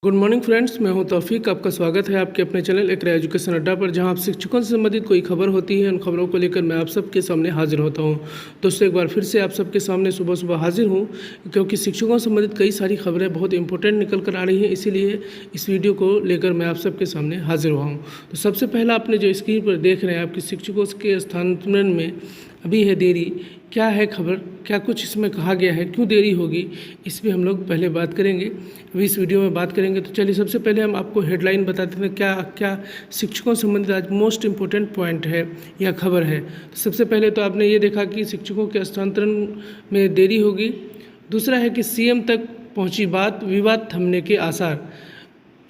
Good morning friends, मैं हूं तौफीक। आपका स्वागत है आपके अपने चैनल एक एजुकेशन अड्डा पर, जहां आप शिक्षकों से संबंधित कोई खबर होती है उन खबरों को लेकर मैं आप सबके सामने हाजिर होता हूं। दोस्तों, एक बार फिर से आप सबके सामने सुबह सुबह हाजिर हूं, क्योंकि शिक्षकों से संबंधित कई सारी खबरें बहुत इंपॉर्टेंट निकल कर आ रही हैं। इसीलिए इस वीडियो को लेकर मैं आप सबके सामने हाजिर हुआ हूँ। तो सबसे पहला आपने जो स्क्रीन पर देख रहे हैं, आपके शिक्षकों के स्थानांतरण में अभी है देरी। क्या है खबर, क्या कुछ इसमें कहा गया है, क्यों देरी होगी, इस पर हम लोग पहले बात करेंगे, अभी इस वीडियो में बात करेंगे। तो चलिए सबसे पहले हम आपको हेडलाइन बताते हैं क्या क्या शिक्षकों से संबंधित आज मोस्ट इम्पोर्टेंट पॉइंट है या खबर है। तो सबसे पहले तो आपने ये देखा कि शिक्षकों के स्थानांतरण में देरी होगी। दूसरा है कि सीएम तक पहुंची बात, विवाद थमने के आसार।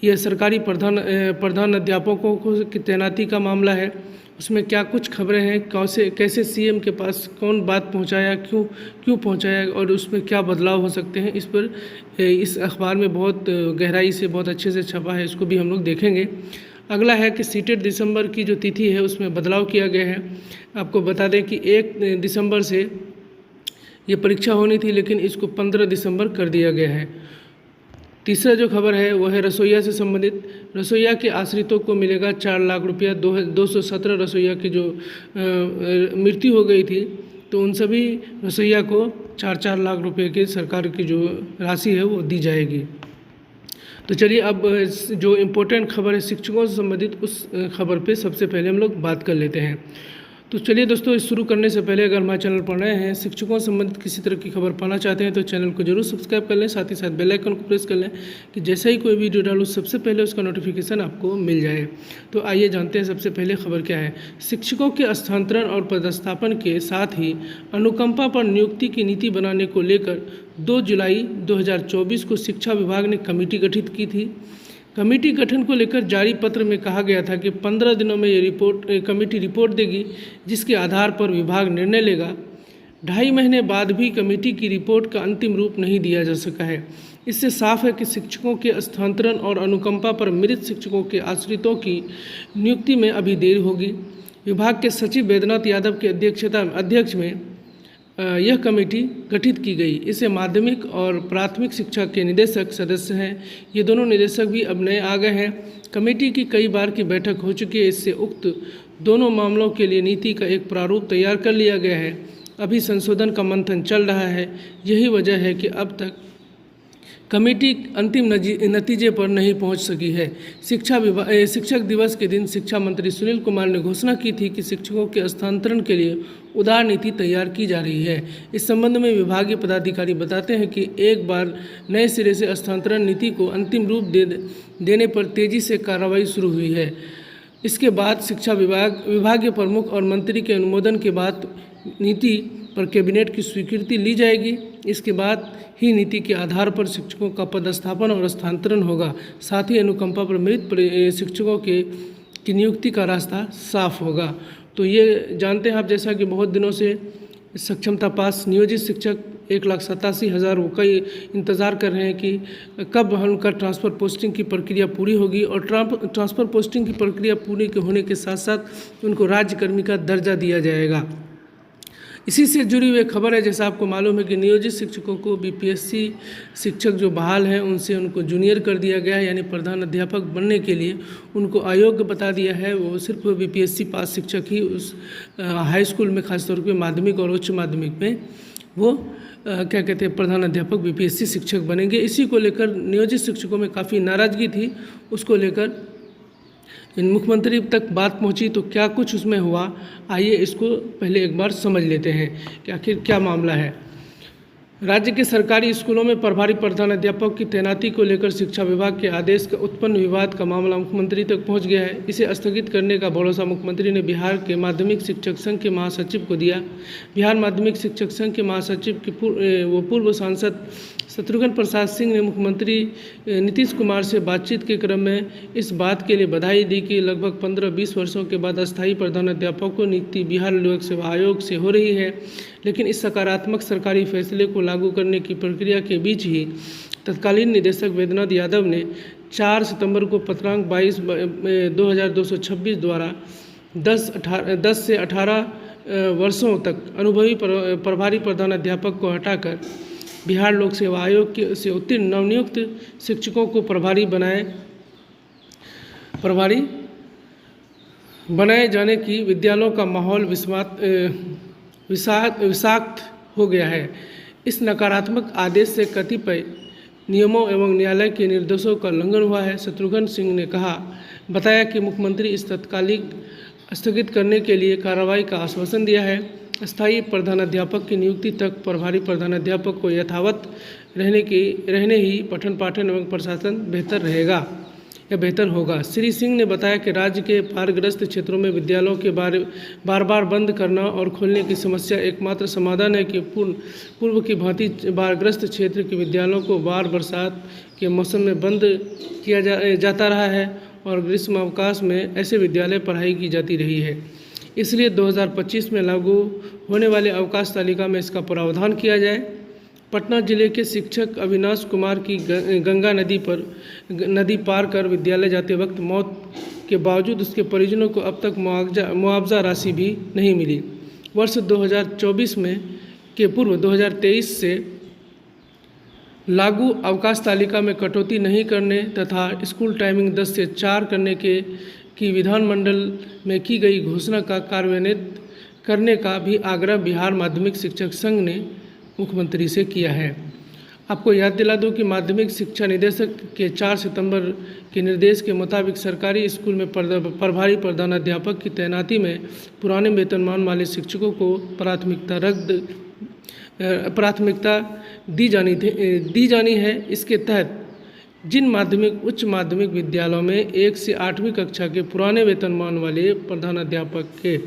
यह सरकारी प्रधान अध्यापकों की तैनाती का मामला है। उसमें क्या कुछ खबरें हैं, कैसे सीएम के पास कौन बात पहुंचाया, क्यों पहुंचाया और उसमें क्या बदलाव हो सकते हैं, इस पर इस अखबार में बहुत गहराई से बहुत अच्छे से छपा है, इसको भी हम लोग देखेंगे। अगला है कि सीटेट दिसंबर की जो तिथि है उसमें बदलाव किया गया है। आपको बता दें कि 1 दिसंबर से ये परीक्षा होनी थी, लेकिन इसको 15 दिसंबर कर दिया गया है। तीसरा जो खबर है वह है रसोईया से संबंधित। रसोईया के आश्रितों को मिलेगा 4 लाख रुपया। 217 रसोईया की जो मृत्यु हो गई थी, तो उन सभी रसोईया को 4-4 लाख रुपए की सरकार की जो राशि है वो दी जाएगी। तो चलिए अब जो इम्पोर्टेंट खबर है शिक्षकों से संबंधित, उस खबर पे सबसे पहले हम लोग बात कर लेते हैं। तो चलिए दोस्तों, इस शुरू करने से पहले अगर हमारे चैनल पर नए हैं, शिक्षकों से संबंधित किसी तरह की खबर पाना चाहते हैं तो चैनल को जरूर सब्सक्राइब कर लें, साथ ही साथ बेल आइकन को प्रेस कर लें कि जैसे ही कोई वीडियो डालूँ सबसे पहले उसका नोटिफिकेशन आपको मिल जाए। तो आइए जानते हैं सबसे पहले खबर क्या है। शिक्षकों के स्थानांतरण और पदस्थापन के साथ ही अनुकंपा पर नियुक्ति की नीति बनाने को लेकर 2 जुलाई 2024 को शिक्षा विभाग ने कमेटी गठित की थी। कमेटी गठन को लेकर जारी पत्र में कहा गया था कि 15 दिनों में ये कमेटी रिपोर्ट देगी, जिसके आधार पर विभाग निर्णय लेगा। 2.5 महीने बाद भी कमेटी की रिपोर्ट का अंतिम रूप नहीं दिया जा सका है। इससे साफ है कि शिक्षकों के स्थानांतरण और अनुकंपा पर मृत शिक्षकों के आश्रितों की नियुक्ति में अभी देर होगी। विभाग के सचिव वैद्यनाथ यादव की अध्यक्ष में यह कमेटी गठित की गई। इसे माध्यमिक और प्राथमिक शिक्षा के निदेशक सदस्य हैं। ये दोनों निदेशक भी अब नए आ गए हैं। कमेटी की कई बार की बैठक हो चुकी है। इससे उक्त दोनों मामलों के लिए नीति का एक प्रारूप तैयार कर लिया गया है। अभी संशोधन का मंथन चल रहा है। यही वजह है कि अब तक कमेटी अंतिम नतीजे पर नहीं पहुंच सकी है। शिक्षक दिवस के दिन शिक्षा मंत्री सुनील कुमार ने घोषणा की थी कि शिक्षकों के स्थानांतरण के लिए उदार नीति तैयार की जा रही है। इस संबंध में विभागीय पदाधिकारी बताते हैं कि एक बार नए सिरे से स्थानांतरण नीति को अंतिम रूप देने पर तेजी से कार्रवाई शुरू हुई है। इसके बाद शिक्षा विभागीय प्रमुख और मंत्री के अनुमोदन के बाद नीति पर कैबिनेट की स्वीकृति ली जाएगी। इसके बाद ही नीति के आधार पर शिक्षकों का पदस्थापन और स्थानांतरण होगा। साथ ही अनुकंपा पर मृत शिक्षकों की नियुक्ति का रास्ता साफ होगा। तो ये जानते हैं आप, जैसा कि बहुत दिनों से सक्षमता पास नियोजित शिक्षक 1,87,000 वो कई इंतज़ार कर रहे हैं कि कब उनका ट्रांसफ़र पोस्टिंग की प्रक्रिया पूरी होगी, और ट्रांसफ़र पोस्टिंग की प्रक्रिया पूरी होने के साथ साथ उनको राज्यकर्मी का दर्जा दिया जाएगा। इसी से जुड़ी हुई खबर है। जैसा आपको मालूम है कि नियोजित शिक्षकों को बीपीएससी शिक्षक जो बहाल हैं उनसे उनको जूनियर कर दिया गया है, यानी प्रधान अध्यापक बनने के लिए उनको अयोग्य बता दिया है। वो सिर्फ बीपीएससी पास शिक्षक ही उस हाई स्कूल में, खासतौर पे माध्यमिक और उच्च माध्यमिक में वो क्या कहते हैं प्रधान अध्यापक बीपीएससी शिक्षक बनेंगे। इसी को लेकर नियोजित शिक्षकों में काफ़ी नाराज़गी थी। उसको लेकर मुख्यमंत्री तक बात पहुंची, तो क्या कुछ उसमें हुआ, आइए इसको पहले एक बार समझ लेते हैं कि आखिर क्या मामला है। राज्य के सरकारी स्कूलों में प्रभारी प्रधानाध्यापक की तैनाती को लेकर शिक्षा विभाग के आदेश का उत्पन्न विवाद का मामला मुख्यमंत्री तक पहुंच गया है। इसे स्थगित करने का भरोसा मुख्यमंत्री ने बिहार के माध्यमिक शिक्षक संघ के महासचिव को दिया। बिहार माध्यमिक शिक्षक संघ के महासचिव की पूर्व सांसद शत्रुघ्न प्रसाद सिंह ने मुख्यमंत्री नीतीश कुमार से बातचीत के क्रम में इस बात के लिए बधाई दी कि लगभग 15-20 वर्षों के बाद अस्थायी प्रधानाध्यापकों की नियुक्ति बिहार लोक सेवा आयोग से हो रही है। लेकिन इस सकारात्मक सरकारी फैसले को लागू करने की प्रक्रिया के बीच ही तत्कालीन निदेशक वैद्यनाथ यादव ने 4 सितंबर को पत्रांक 22/2226 द्वारा 10 से 18 वर्षों तक अनुभवी प्रभारी प्रधानाध्यापक को हटाकर बिहार लोक सेवा आयोग से उत्तीर्ण नवनियुक्त शिक्षकों को प्रभारी बनाए जाने की विद्यालयों का माहौल विषाक्त हो गया है। इस नकारात्मक आदेश से कतिपय नियमों एवं न्यायालय के निर्देशों का उल्लंघन हुआ है। शत्रुघ्न सिंह ने बताया कि मुख्यमंत्री इस तत्कालिक स्थगित करने के लिए कार्रवाई का आश्वासन दिया है। स्थायी प्रधानाध्यापक की नियुक्ति तक प्रभारी प्रधानाध्यापक को यथावत रहने ही पठन पाठन एवं प्रशासन बेहतर होगा। श्री सिंह ने बताया कि राज्य के पारग्रस्त क्षेत्रों में विद्यालयों के बार बार बंद करना और खोलने की समस्या एकमात्र समाधान है कि पूर्व की भांति बाढ़ग्रस्त क्षेत्र के विद्यालयों को बरसात के मौसम में बंद किया जाता रहा है और ग्रीष्म अवकाश में ऐसे विद्यालय पढ़ाई की जाती रही है। इसलिए 2025 में लागू होने वाले अवकाश तालिका में इसका प्रावधान किया जाए। पटना जिले के शिक्षक अविनाश कुमार की गंगा नदी पार कर विद्यालय जाते वक्त मौत के बावजूद उसके परिजनों को अब तक मुआवजा राशि भी नहीं मिली। वर्ष 2024 के पूर्व 2023 से लागू अवकाश तालिका में कटौती नहीं करने तथा स्कूल टाइमिंग 10 से 4 करने की विधानमंडल में की गई घोषणा का कार्यान्वित करने का भी आग्रह बिहार माध्यमिक शिक्षक संघ ने मुख्यमंत्री से किया है। आपको याद दिला दूं कि माध्यमिक शिक्षा निदेशक के 4 सितंबर के निर्देश के मुताबिक सरकारी स्कूल में प्रभारी प्रधानाध्यापक की तैनाती में पुराने वेतनमान वाले शिक्षकों को प्राथमिकता दी जानी है। इसके तहत जिन माध्यमिक उच्च माध्यमिक विद्यालयों में 1 से 8वीं कक्षा के पुराने वेतनमान वाले प्रधानाध्यापक के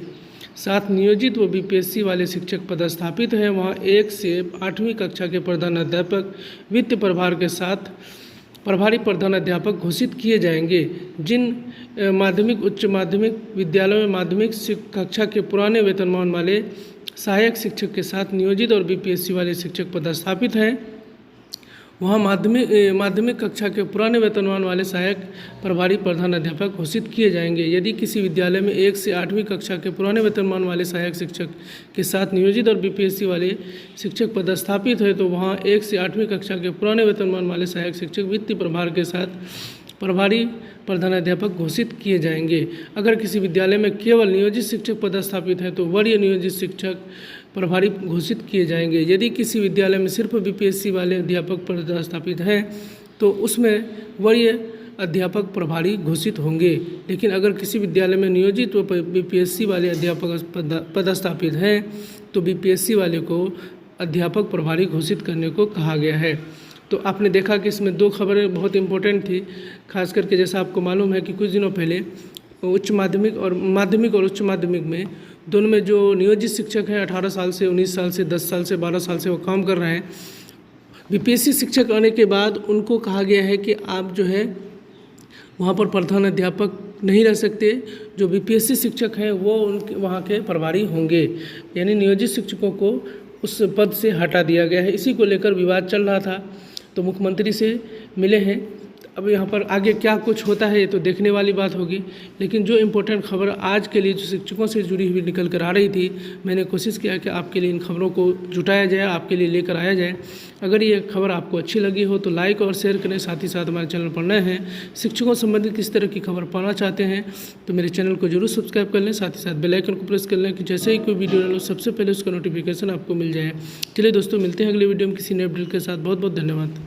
साथ नियोजित व बीपीएससी वाले शिक्षक पदस्थापित हैं, वहाँ 1 से 8वीं कक्षा के प्रधानाध्यापक वित्त प्रभार के साथ प्रभारी प्रधानाध्यापक घोषित किए जाएंगे। जिन माध्यमिक उच्च माध्यमिक विद्यालयों में माध्यमिक कक्षा के पुराने वेतनमान वाले सहायक शिक्षक के साथ नियोजित और बीपीएससी वाले शिक्षक पदस्थापित हैं, वहाँ माध्यमिक कक्षा के पुराने वेतनमान वाले सहायक प्रभारी प्रधानाध्यापक घोषित किए जाएंगे। यदि किसी विद्यालय में 1 से 8वीं कक्षा के पुराने वेतनमान वाले सहायक शिक्षक के साथ नियोजित और बीपीएससी वाले शिक्षक पदस्थापित है तो वहाँ 1 से 8वीं कक्षा के पुराने वेतनमान वाले सहायक शिक्षक वित्तीय प्रभार के साथ प्रभारी प्रधानाध्यापक घोषित किए जाएंगे। अगर किसी विद्यालय में केवल नियोजित शिक्षक पदस्थापित हैं तो वरीय नियोजित शिक्षक प्रभारी घोषित किए जाएंगे। यदि किसी विद्यालय में सिर्फ बीपीएससी वाले अध्यापक पदस्थापित हैं तो उसमें वरीय अध्यापक प्रभारी घोषित होंगे। लेकिन अगर किसी विद्यालय में नियोजित व बीपीएससी वाले अध्यापक पदस्थापित हैं तो बीपीएससी वाले को अध्यापक प्रभारी घोषित करने को कहा गया है। तो आपने देखा कि इसमें 2 खबरें बहुत इंपॉर्टेंट थी, खास करके जैसा आपको मालूम है कि कुछ दिनों पहले उच्च माध्यमिक और उच्च माध्यमिक में दोनों में जो नियोजित शिक्षक हैं 18 साल से 19 साल से 10 साल से 12 साल से वो काम कर रहे हैं। बीपीएससी शिक्षक आने के बाद उनको कहा गया है कि आप जो है वहाँ पर प्रधान अध्यापक नहीं रह सकते, जो बीपीएससी शिक्षक हैं वो उनके वहाँ के प्रभारी होंगे, यानी नियोजित शिक्षकों को उस पद से हटा दिया गया है। इसी को लेकर विवाद चल रहा था, तो मुख्यमंत्री से मिले हैं। अब यहाँ पर आगे क्या कुछ होता है ये तो देखने वाली बात होगी, लेकिन जो इम्पोर्टेंट खबर आज के लिए जो शिक्षकों से जुड़ी हुई निकल कर आ रही थी, मैंने कोशिश किया कि आपके लिए इन खबरों को जुटाया जाए, आपके लिए लेकर आया जाए। अगर ये खबर आपको अच्छी लगी हो तो लाइक और शेयर करें। साथ ही साथ हमारे चैनल पर नए हैं, शिक्षकों संबंधित किस तरह की खबर पाना चाहते हैं तो मेरे चैनल को जरूर सब्सक्राइब कर लें। साथ ही साथ बेल आइकन को प्रेस कर लें कि जैसे ही कोई वीडियो डालो सबसे पहले उसका नोटिफिकेशन आपको मिल जाए। चलिए दोस्तों, मिलते हैं अगले वीडियो में किसी नए अपडेट के साथ। बहुत बहुत धन्यवाद।